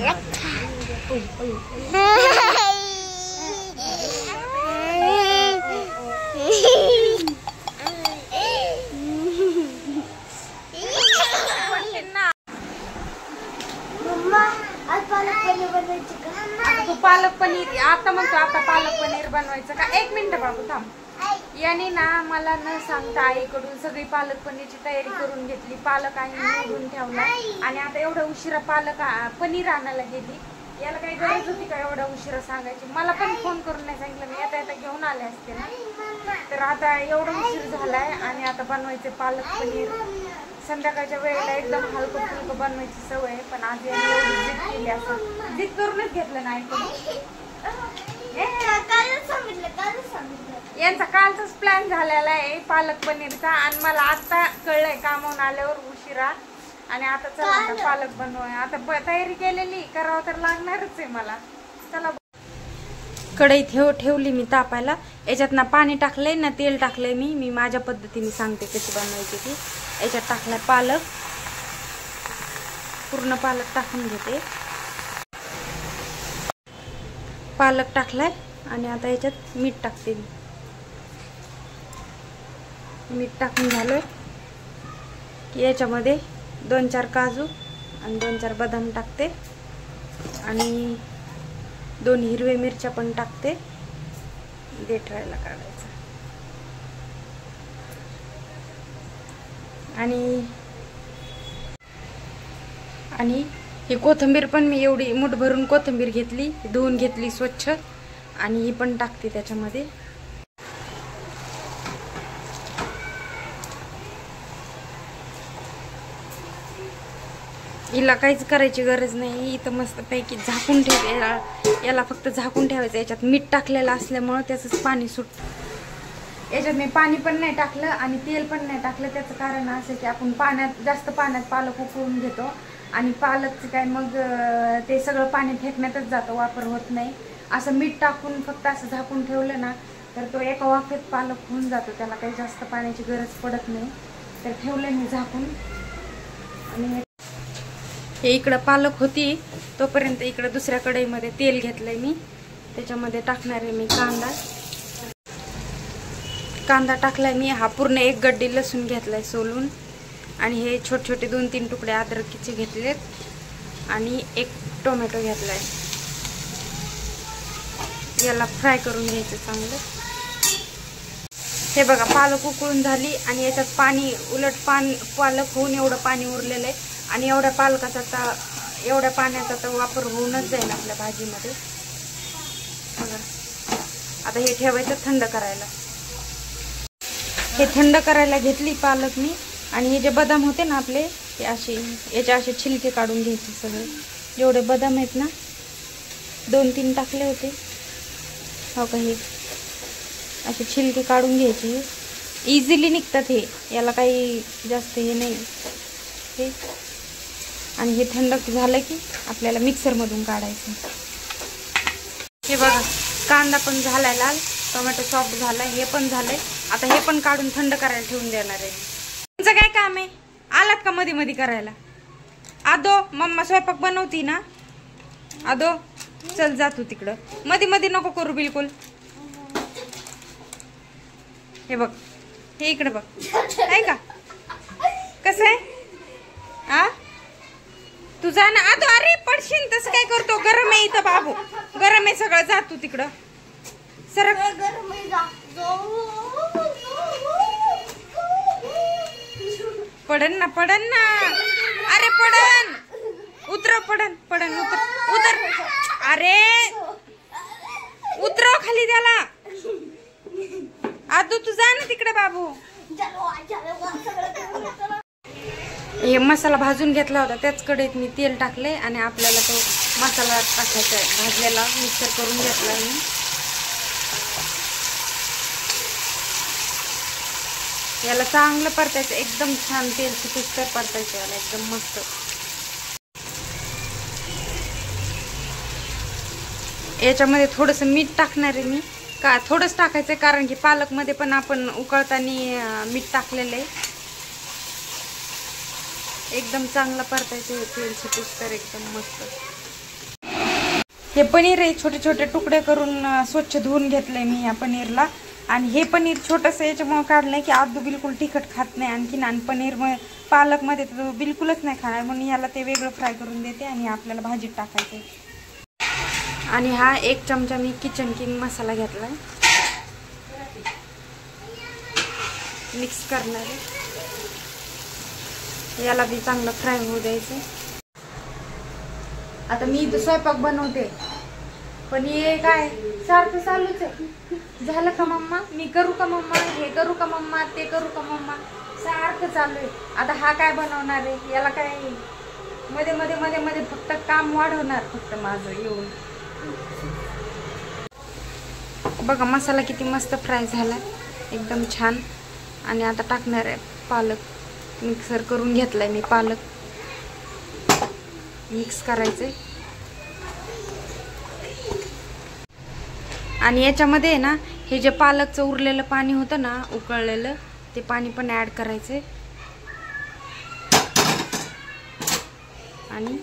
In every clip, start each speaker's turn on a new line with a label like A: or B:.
A: तू पालक पनीर आता म्हणतो, आता पालक पनीर बनवायचं का? एक मिनिट बाबू थांब. याने ना मला न सांगता आईकडून सगळी पालक पनीरची तयारी करून घेतली. पालक आणि निवडून ठेवला आणि आता एवढा उशिरा पालक पनीर आणायला गेली. याला काही गरज होती का एवढा उशिरा सांगायची? मला पण फोन करून नाही सांगितलं, मी आता आता घेऊन आले असते ना. तर आता एवढा उशीर झालाय आणि आता बनवायचे पालक पनीर. संध्याकाळच्या वेळेला एकदम हलकं फुलकं बनवायची सवय, पण आज याने एवढी जिद केली, असं जिद करूनच घेतलं नाही. यांचा कालचाच प्लॅन झालेला आहे पालक पनीरचा आणि मला आता कळलंय कामावून आल्यावर उशिरा. आणि आता चला आता पालक बनवूया. आता तयारी केलेली, करावं तर लागणारच आहे मला. चला कढई ठेवली मी तापायला. याच्यात ना पाणी टाकलंय ना तेल टाकलंय. मी माझ्या पद्धतीने सांगते कशी बनवायची ती. याच्यात टाकलाय पालक, पूर्ण पालक टाकून घेते. पालक टाकलाय आणि आता याच्यात मीठ टाकते. मीठ टाकून झालोय की याच्यामध्ये 2-4 काजू आणि 2-4 बदाम टाकते आणि 2 हिरवे मिरच्या पण टाकते. देठरायला काढायचं आणि ही कोथिंबीर पण मी एवढी मूठ भरून कोथिंबीर घेतली, धुवून घेतली स्वच्छ आणि ही पण टाकते त्याच्यामध्ये. हिला काहीच करायची गरज नाही. इथं मस्त पैकी झाकून ठेवते. याला फक्त झाकून ठेवायचं. याच्यात मीठ टाकलेलं असल्यामुळे त्याचंच पाणी सुटतं. याच्यात मी पाणी पण नाही टाकलं आणि तेल पण नाही टाकलं. त्याचं कारण असं की आपण जास्त पाण्यात पालक उकळून घेतो आणि पालकचं काय मग ते सगळं पाणी फेकण्यातच जातं, वापर होत नाही. असं मीठ टाकून फक्त असं झाकून ठेवलं ना तर तो एका वाफेत पालक होऊन जातो. त्याला काही जास्त पाण्याची गरज पडत नाही. तर ठेवलं मी झाकून. आणि हे इकडं पालक होती तोपर्यंत इकडं दुसऱ्या कढईमध्ये तेल घेतलंय मी. त्याच्यामध्ये टाकणार आहे मी कांदा टाकलाय मी. हा पूर्ण 1 गड्डी लसूण घेतलाय सोलून आणि हे छोटे छोटे 2-3 तुकडे अद्रकीचे घेतलेत आणि 1 टोमॅटो घेतलाय. याला फ्राय करून घ्यायचं चांगलं. हे बघा पालक उकळून झाली आणि याच्यात पाणी पालक होऊन एवढं पाणी उरलेलं आहे आणि एवढ्या पाण्याचा तर वापर होऊनच जाईल आपल्या भाजीमध्ये. बघा आता हे ठेवायचं थंड करायला. हे थंड करायला घेतली पालक मी आणि हे जे बदाम होते ना आपले हे याचे असे छिलके काढून घ्यायचे. सगळे जेवढे बदाम आहेत ना 2-3 टाकले होते हो का, हे असे छिलके काढून घ्यायचे. इझिली निघतात हे, याला काही जास्त हे नाही हे. आणि हे थंड झालं की आपल्याला मिक्सरमधून काढायचं. हे बघा कांदा पण झालाय लाल, टोमॅटो सॉफ्ट झालाय, हे पण झालंय. आता हे पण काढून थंड करायला ठेवून देणार आहे. तुमचं काय काम आहे? आलात का मध्ये मध्ये करायला? आदो मम्मा स्वयंपाक बनवती ना. आदो चल जा तू तिकडं. मध्ये मध्ये नको करू बिलकुल. हे बघ, हे इकडे बघ आहे का कसं आहे. तू जा ना आदो. अरे पडशील, तसं काय करतो? गरम आहे इथं बाबू, गरम आहे सगळं. जा तू तिकडं सरक. पडन ना अरे पडन. पडन उतर. अरे उतरव खाली त्याला. आदू तू जा ना तिकडे बाबू. हे मसाला भाजून घेतला होता त्याच कढईत मी तेल टाकले आणि आपल्याला तो मसाला टाकायचा आहे. भाजलेला मिक्सर करून घेतला मी. याला चांगलं परतायचं, एकदम छान तेल सुटूस्तर परतायचं याला एकदम मस्त. याच्यामध्ये थोडंसं मीठ टाकणार आहे मी. का थोडंच टाकायचं आहे कारण की पालकमध्ये पण आपण उकळताना मीठ टाकलेलं आहे. एकदम चांगलं परतायचं हे तेल सुटूस्तर एकदम मस्त. हे पनीर आहे, छोटे छोटे तुकडे करून स्वच्छ धुवून घेतलंय मी या पनीरला. आणि हे पनीर छोटंसं याच्यामुळे काढलंय की आदू बिलकुल तिखट खात नाही आणखीन. आणि पनीर पालकमध्ये तर बिलकुलच नाही खाणार, म्हणून याला ते वेगळं फ्राय करून देते आणि आपल्याला भाजीत टाकायचं. आणि हा 1 चमचा मी किचन किंग मसाला घेतलाय, मिक्स करणार आहे. याला बी चांगलं फ्राय होऊ द्यायचं. आता मी इथं स्वयंपाक बनवते, पण हे काय सारखं चालूच आहे. झालं का मम्मा, मी करू का मम्मा, हे करू का मम्मा, ते करू का मम्मा, सारखं चालू आहे. आता हा काय बनवणार आहे, याला काय मध्ये मध्ये मध्ये मध्ये फक्त काम वाढवणार फक्त माझं येऊन. बघा मसाला किती मस्त फ्राय झाला, एकदम छान. आणि आता टाकणार आहे पालक, मिक्सर करून घेतलाय मी पालक, मिक्स करायचंय. आणि याच्यामध्ये ना हे जे पालकचं उरलेलं पाणी होतं ना उकळलेलं, ते पाणी पण ऍड करायचंय आणि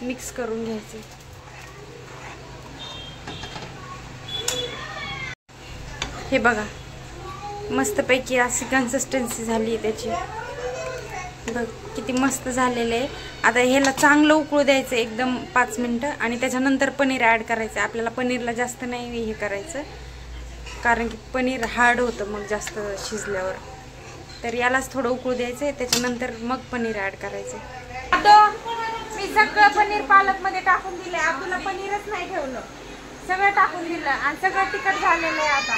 A: मिक्स करून घ्यायचे. हे बघा मस्तपैकी अशी कन्सिस्टन्सी झाली त्याची, बघ किती मस्त झालेलं आहे. आता ह्याला चांगलं उकळू द्यायचं एकदम 5 मिनिटं. आणि त्याच्यानंतर पनीर ॲड करायचं. आपल्याला पनीरला जास्त नाही हे करायचं, कारण की पनीर हार्ड होतं मग जास्त शिजल्यावर. तर यालाच थोडं उकळू द्यायचं, त्याच्यानंतर मग पनीर ॲड करायचं. आता मी सगळं पनीर पालकमध्ये टाकून दिले, आदूला पनीरच नाही ठेवलं, सगळं टाकून दिलं आणि सगळं तिखट झालेलं आहे. आता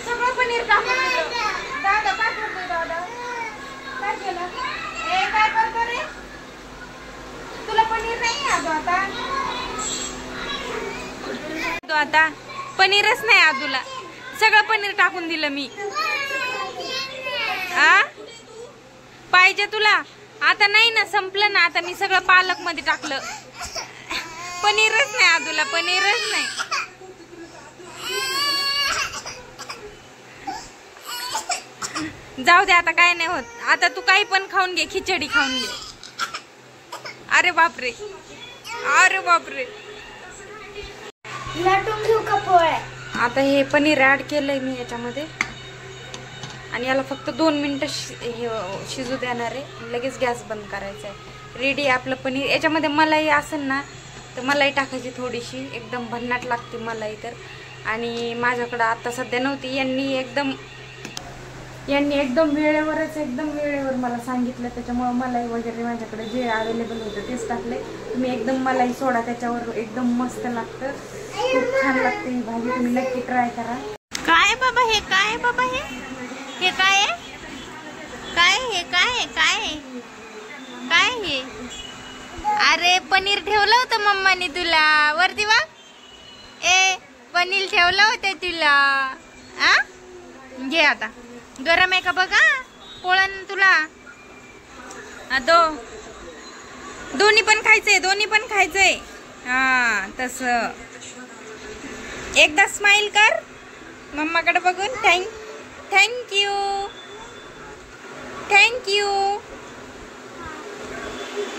A: सगळं पनीर टाकून दिलं. दादा काय करतोय, दादा काय केलं, काय करतो रे, तुला पनीर नाही आदू, आता पनीरच नाही आदूला, सगळं पनीर टाकून दिलं मी. पाहिजे तुला, आता नाही ना, संपलं ना. आता मी सगळं पालक मध्ये टाकलं, पनीरच नाही आदूला, पनीरच नाही. जाऊ दे आता, काय नाही होत. आता तू काही पण खाऊन घे, खिचडी खाऊन घे. अरे बापरे, अरे बापरे.
B: लाटून घेऊ का पोळे.
A: आता हे पनीर ऍड केलंय मी याच्यामध्ये आणि याला फक्त 2 मिनिटं शिजू देणार आहे. लगेच गॅस बंद करायचा आहे. रेडी आपलं पनीर. याच्यामध्ये मलाई असेल ना तर मलाई टाकायची थोडीशी, एकदम भन्नाट लागते मलाई तर. आणि माझ्याकडं आता सध्या नव्हती, यांनी एकदम वेळेवर मला सांगितलं, त्याच्यामुळे मलाई वगैरे माझ्याकडे जे अवेलेबल होतं तेच टाकले. तुम्ही एकदम मलाई सोडा त्याच्यावर, एकदम मस्त लागतं, खूप छान लागते ही भाजी. तुम्ही नक्की ट्राय करा.
B: काय बाबा हे, काय बाबा हे, हे काय आहे, काय हे, काय काय काय हे. अरे पनीर ठेवलं होतं मम्माने तुला वरती, बघ. पनीर ठेवलं होतं तुला. घे आता, गरम आहे का बघा, पोळण तुला. दोन्ही पण खायचंय. हा तस. एकदा स्माइल कर मम्माकडे बघून. थँक्यू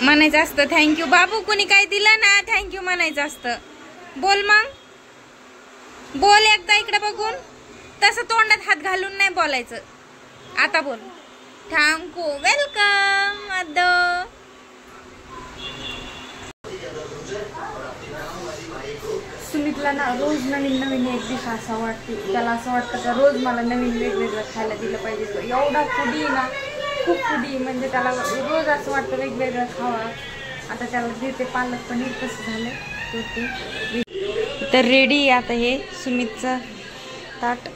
B: म्हणायचं असतं. थँक्यू बाबू, कुणी काय दिलं ना थँक्यू म्हणायचं असतं. बोल मग, बोल एकदा इकडे बघून. तसं तोंडात हात घालून नाही बोलायचं. आता बोल, थँक्यू, वेलकम.
A: सुमितला ना रोज नवीन एक डिश असं वाटते. त्याला असं वाटतं का रोज मला नवीन वेगवेगळं खायला दिलं पाहिजे. तो एवढा फुडी ना, खूप फुडी, म्हणजे त्याला रोज असं वाटतं वेगवेगळं खावा. आता त्याला देते पालक पनीर. कसं झालं तर रेडी. आता हे सुमितचं ताट.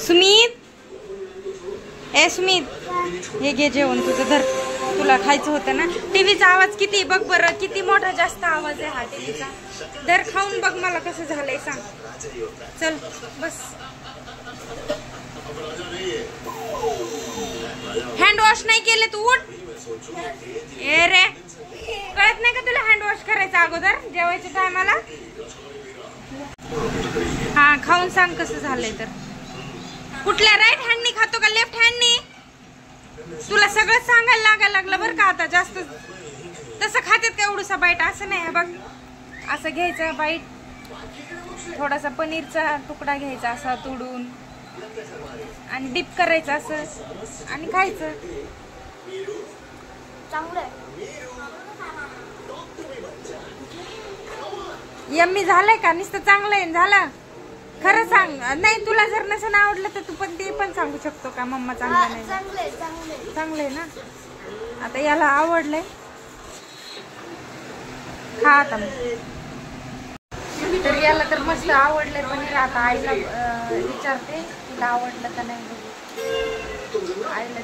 A: सुमित, हे घे जेवण तुझं, धर. तुला खायचं होतं ना. टीव्हीचा आवाज किती बघ बरं, किती मोठा जास्त आवाज आहे हा टीव्हीचा. धर, खाऊन बघ मला कसं झालंय सांग. चल बस. हँड वॉश नाही केले तू, उठ. ए रे, कळत नाही का तुला हँड वॉश करायचं अगोदर जेवायच्या टायमाला. हा, खाऊन सांग कसं झालंय तर. कुठल्या राईट हँडनी खातो का लेफ्ट हँडनी? तुला सगळं सांगायला लागायला लागलं बरं का आता जास्त. तसं खात्यात का एवढूसा बाईट? असं नाही. बघ असं घ्यायचं बाईट, थोडासा पनीरचा तुकडा घ्यायचा असा तोडून आणि डिप करायचं असं आणि खायचं. यम्मी झालंय का? नुसतं चांगलंय झालं? खरं सांग. नाही तुला जर नसेल आवडलं तर तू पण ते पण सांगू शकतो का मम्मा चांगलं नाही? चांगलंय ना. आता याला आवडलंय, खा आता. तर याला तर मस्त आवडलंय पनीर. आता आईला विचारते तुला आवडलं का नाही. आईला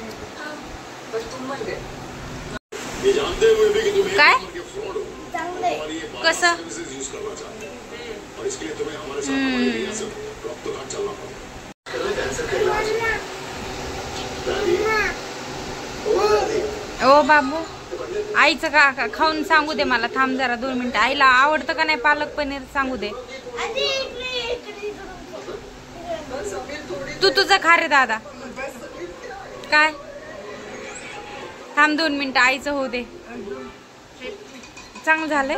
A: काय कसं ओ बाबू, आईचं का खाऊन सांगू दे मला. थांब जरा 2 मिनिटं. आईला आवडतं का नाही पालक पनीर सांगू दे. तू तुझं खा रे दादा. काय? थांब 2 मिनिटं, आईचं होऊ दे. चांगलं झालंय.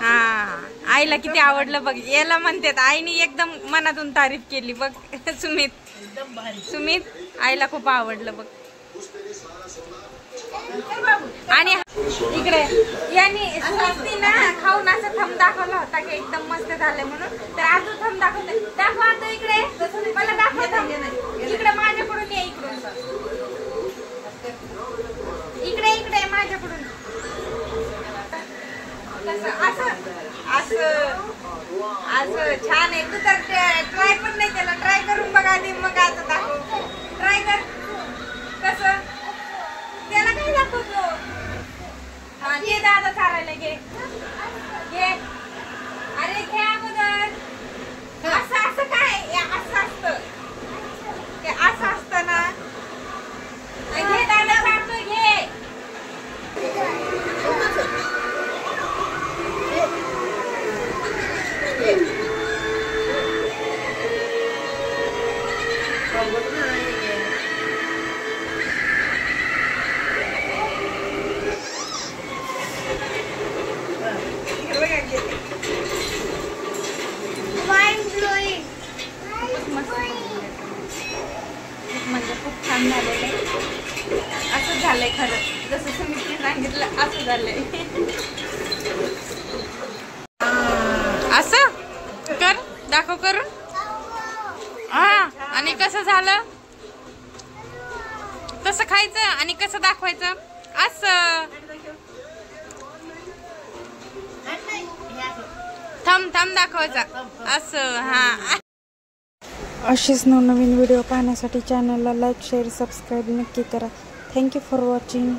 A: हा, आईला किती आवडलं बघ. याला म्हणतात आईने एकदम मनातून तारीफ केली बघ. सुमित आईला खूप आवडलं बघ. आणि इकडे यांनी सुमितनी ना खाऊन असं थंब दाखवला होता की एकदम मस्त झालंय म्हणून. तर अजून थंब दाखवते. दाखव आता इकडे मला. दाखव इकडे माझ्याकडून ये. इकडे इकडे माझ्याकडून. असं असं असं छान आहे. तू तर ट्राय पण नाही केला. ट्राय करून बघा आधी मग आता दाखव. ट्राय कर कसं. त्याला काय दाखवतो. हा घे दादा चारायला. घे घे. अरे घे अगोदर. असं असं काय असं असतं. असं असतं ना. घे दादा चारतो. घे. म्हणजे खूप छान झालेलं आहे. असं झालंय खरं. जसं सुमितने सांगितलं असं झालंय. असं कर. दाखव करून. हा, आणि कसं झालं कसं खायचं आणि कसं दाखवायचं. असं थंब थंब दाखवायचं असं. हा, अशीच नवनवीन व्हिडिओ पाहण्यासाठी चॅनलला लाईक शेअर सबस्क्राईब नक्की करा. Thank you for watching.